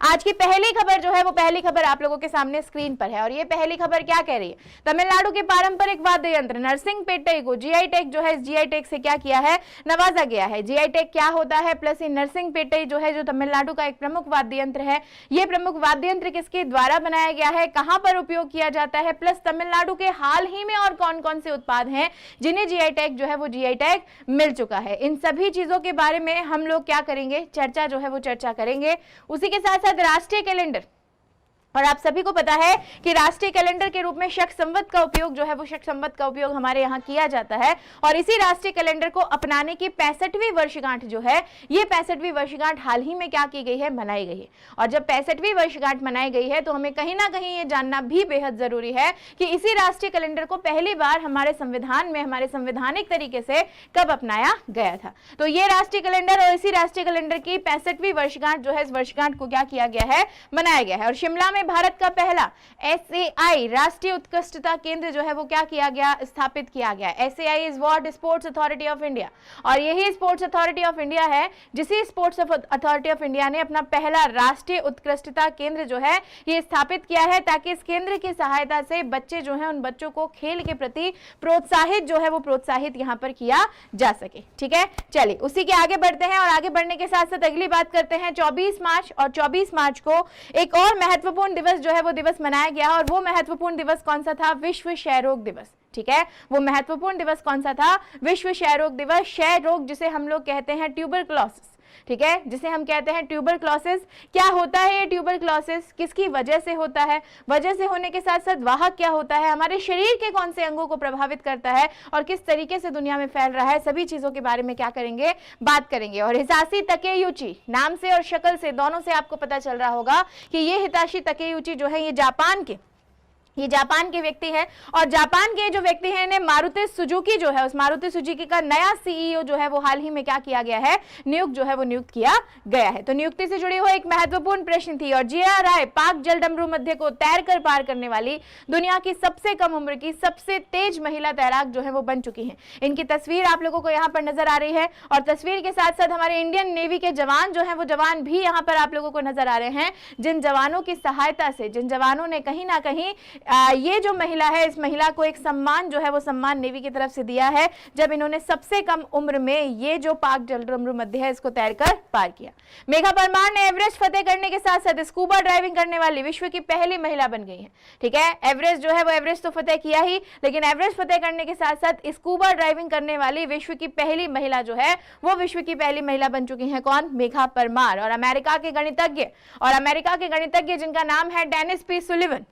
आज की पहली खबर जो है वो पहली खबर आप लोगों के सामने स्क्रीन पर है और ये पहली खबर क्या कह रही है, तमिलनाडु के पारंपरिक वाद्य यंत्र नरसिंह पेट्टई को जीआई टैग जो है, जीआई टैग से क्या किया है, नवाजा गया है। जीआई टैग क्या होता है, प्लस ये नरसिंह पेट्टई जो है, जो तमिलनाडु का एक प्रमुख वाद्य यंत्र है, ये प्रमुख वाद्य यंत्र किसके द्वारा बनाया गया है, कहां पर उपयोग किया जाता है, प्लस तमिलनाडु के हाल ही में और कौन कौन से उत्पाद हैं जिन्हें जीआई टैग जो है वो जीआई टैग मिल चुका है। इन सभी चीजों के बारे में हम लोग क्या करेंगे, चर्चा जो है वो चर्चा करेंगे। उसी के साथ साथ राष्ट्रीय कैलेंडर, और आप सभी को पता है कि राष्ट्रीय कैलेंडर के रूप में शक संवत का उपयोग जो है वो शक संवत का उपयोग हमारे यहाँ किया जाता है और इसी राष्ट्रीय कैलेंडर को अपनाने की 65वीं वर्षगांठ जो है, ये 65वीं वर्षगांठ हाल ही में क्या की गई है, मनाई गई है। और जब 65वीं वर्षगांठ मनाई गई है तो हमें कहीं ना कहीं ये जानना भी बेहद जरूरी है कि इसी राष्ट्रीय कैलेंडर को पहली बार हमारे संविधान में, हमारे संवैधानिक तरीके से कब अपनाया गया था। तो ये राष्ट्रीय कैलेंडर और इसी राष्ट्रीय कैलेंडर की 65वीं वर्षगांठ जो है, इस वर्षगांठ को क्या किया गया है, मनाया गया है। और शिमला में भारत का पहला एसएआई राष्ट्रीय उत्कृष्टता केंद्र जो है वो क्या किया गया, स्थापित किया गया। SAI is what, sports authority of India, और यही स्पोर्ट्स अथॉरिटी ऑफ इंडिया है जिसे स्पोर्ट्स अथॉरिटी ऑफ इंडिया ने अपना पहला राष्ट्रीय उत्कृष्टता केंद्र जो है ये स्थापित किया है, ताकि इस केंद्र की सहायता से बच्चे जो है, उन बच्चों को खेल के प्रति प्रोत्साहित जो है वो प्रोत्साहित यहाँ पर किया जा सके। ठीक है, चलिए उसी के आगे बढ़ते हैं और आगे बढ़ने के साथ साथ अगली बात करते हैं। 24 मार्च और 24 मार्च को एक और महत्वपूर्ण दिवस जो है वो दिवस मनाया गया और वो महत्वपूर्ण दिवस कौन सा था, विश्व क्षय रोग दिवस। ठीक है, वो महत्वपूर्ण दिवस कौन सा था, विश्व क्षय रोग दिवस। क्षय रोग जिसे हम लोग कहते हैं ट्यूबरक्लोसिस, ठीक है, जिसे हम कहते हैं ट्यूबरक्लोसिस। क्या होता है ये ट्यूबरक्लोसिस, किसकी वजह से होता है, वजह से होने के साथ साथ वाहक क्या होता है, हमारे शरीर के कौन से अंगों को प्रभावित करता है और किस तरीके से दुनिया में फैल रहा है, सभी चीजों के बारे में क्या करेंगे, बात करेंगे। और हिताशी तकेयुची, नाम से और शक्ल से दोनों से आपको पता चल रहा होगा कि ये हिताशी तकेयुची जो है ये जापान के व्यक्ति है और जापान के जो व्यक्ति हैं ने मारुति सुजुकी जो है, उस मारुति सुजुकी का नया सीईओ जो है वो हाल ही में क्या किया गया है, नियुक्त जो है वो नियुक्त किया गया है। तो नियुक्ति से जुड़ी हुई एक महत्वपूर्ण प्रश्न थी। और जिया राय पाक जलडमरू मध्य को तैरकर पार करने वाली दुनिया की सबसे कम उम्र की सबसे तेज महिला तैराक जो है वो बन चुकी है। इनकी तस्वीर आप लोगों को यहाँ पर नजर आ रही है और तस्वीर के साथ साथ हमारे इंडियन नेवी के जवान जो है वो जवान भी यहाँ पर आप लोगों को नजर आ रहे हैं, जिन जवानों की सहायता से, जिन जवानों ने कहीं ना कहीं ये जो महिला है, इस महिला को एक सम्मान जो है वो सम्मान नेवी की तरफ से दिया है, जब इन्होंने सबसे कम उम्र में ये जो पाक जलडमरू मध्य है इसको तैरकर पार किया। मेघा परमार ने एवरेस्ट फतेह करने के साथ साथ स्कूबा ड्राइविंग करने वाली विश्व की पहली महिला बन गई है। ठीक है, एवरेस्ट जो है वो एवरेस्ट तो फतेह किया ही, लेकिन एवरेस्ट फतेह करने के साथ साथ स्कूबा ड्राइविंग करने वाली विश्व की पहली महिला जो है वो विश्व की पहली महिला बन चुकी है। कौन, मेघा परमार। और अमेरिका के गणितज्ञ जिनका नाम है डेनिस पी सुलिवन,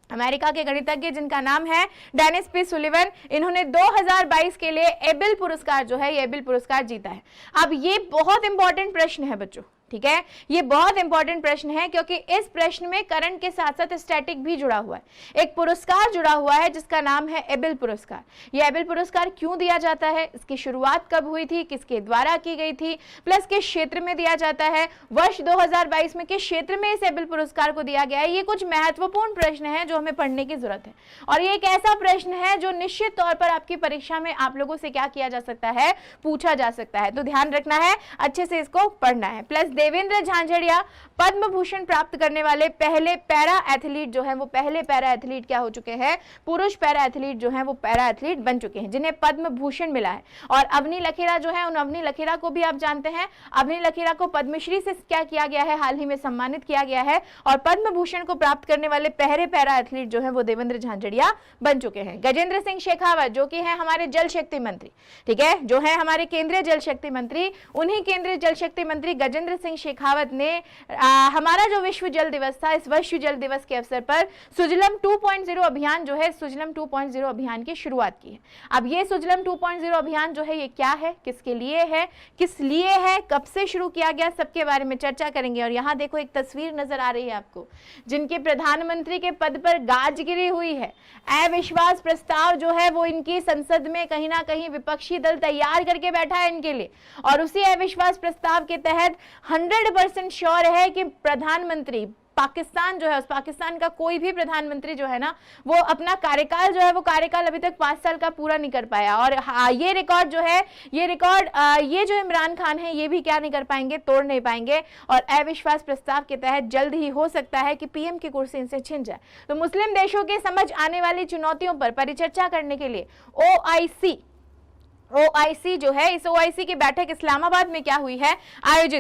अमेरिका के गणितज्ञ जिनका नाम है डेनिस पी सुलिवन, इन्होंने 2022 के लिए एबेल पुरस्कार जो है, ये एबेल पुरस्कार जीता है। अब ये बहुत इंपॉर्टेंट प्रश्न है बच्चों, ठीक है, ये बहुत इंपॉर्टेंट प्रश्न है क्योंकि इस प्रश्न में करंट के साथ साथ स्टैटिक भी जुड़ा हुआ है। एक पुरस्कार जुड़ा हुआ है जिसका नाम है एबेल पुरस्कार। ये एबेल पुरस्कार क्यों दिया जाता है, इसकी शुरुआत कब हुई थी, किसके द्वारा की गई थी, प्लस किस क्षेत्र में दिया जाता है, वर्ष 2022 में किस क्षेत्र में इस एबेल पुरस्कार को दिया गया है। ये कुछ महत्वपूर्ण प्रश्न है जो हमें पढ़ने की जरूरत है और ये एक ऐसा प्रश्न है जो निश्चित तौर पर आपकी परीक्षा में आप लोगों से क्या किया जा सकता है, पूछा जा सकता है। तो ध्यान रखना है, अच्छे से इसको पढ़ना है। प्लस देवेंद्र झांझड़िया पद्म भूषण प्राप्त करने वाले पहले पैरा एथलीट जो है वो पहले पैरा एथलीट क्या हो चुके हैं, पुरुष पैरा एथलीट जो है वो पैरा एथलीट बन चुके हैं जिन्हें पद्म भूषण मिला है। और अवनी लखेरा जो है, उन अवनी लखेरा को भी आप जानते हैं, अवनी लखेरा को पद्मश्री से क्या किया गया है, हाल ही में सम्मानित किया गया है। और पद्म भूषण को प्राप्त करने वाले पहले पैरा एथलीट जो है वो देवेंद्र झांझड़िया बन चुके हैं। गजेंद्र सिंह शेखावत जो कि है हमारे जल शक्ति मंत्री, ठीक है, जो है हमारे केंद्रीय जल शक्ति मंत्री, उन्हीं केंद्रीय जल शक्ति मंत्री गजेंद्र सिंह शेखावत ने हमारा जो विश्व जल दिवस था, इस विश्व जल दिवस के अवसर पर सुजलम 2.0 अभियान जो है, सुजलम 2.0 अभियान की शुरुआत की है। अब ये सुजलम 2.0 अभियान जो है ये क्या है, किसके लिए है, किस लिए है, कब से शुरू किया गया, सबके बारे में चर्चा करेंगे। और यहाँ देखो एक तस्वीर नजर आ रही है आपको, जिनके प्रधानमंत्री के पद पर गाज गिरी हुई है। अविश्वास प्रस्ताव जो है वो इनकी संसद में कहीं ना कहीं विपक्षी दल तैयार करके बैठा है इनके लिए, और उसी अविश्वास प्रस्ताव के तहत 100% श्योर है कि प्रधानमंत्री पाकिस्तान जो है, उस पाकिस्तान का कोई भी प्रधानमंत्री जो है ना वो अपना कार्यकाल जो है वो कार्यकाल अभी तक 5 साल का पूरा नहीं कर पाया। और ये रिकॉर्ड जो है, ये रिकॉर्ड ये जो इमरान खान है ये भी क्या नहीं कर पाएंगे, तोड़ नहीं पाएंगे। और अविश्वास प्रस्ताव के तहत जल्द ही हो सकता है कि पीएम की कुर्सी इनसे छिन जाए। तो मुस्लिम देशों के समझ आने वाली चुनौतियों पर परिचर्चा करने के लिए ओआईसी जो है, इस ओआईसी की बैठक इस्लामाबाद में क्या हुई है, आयोजित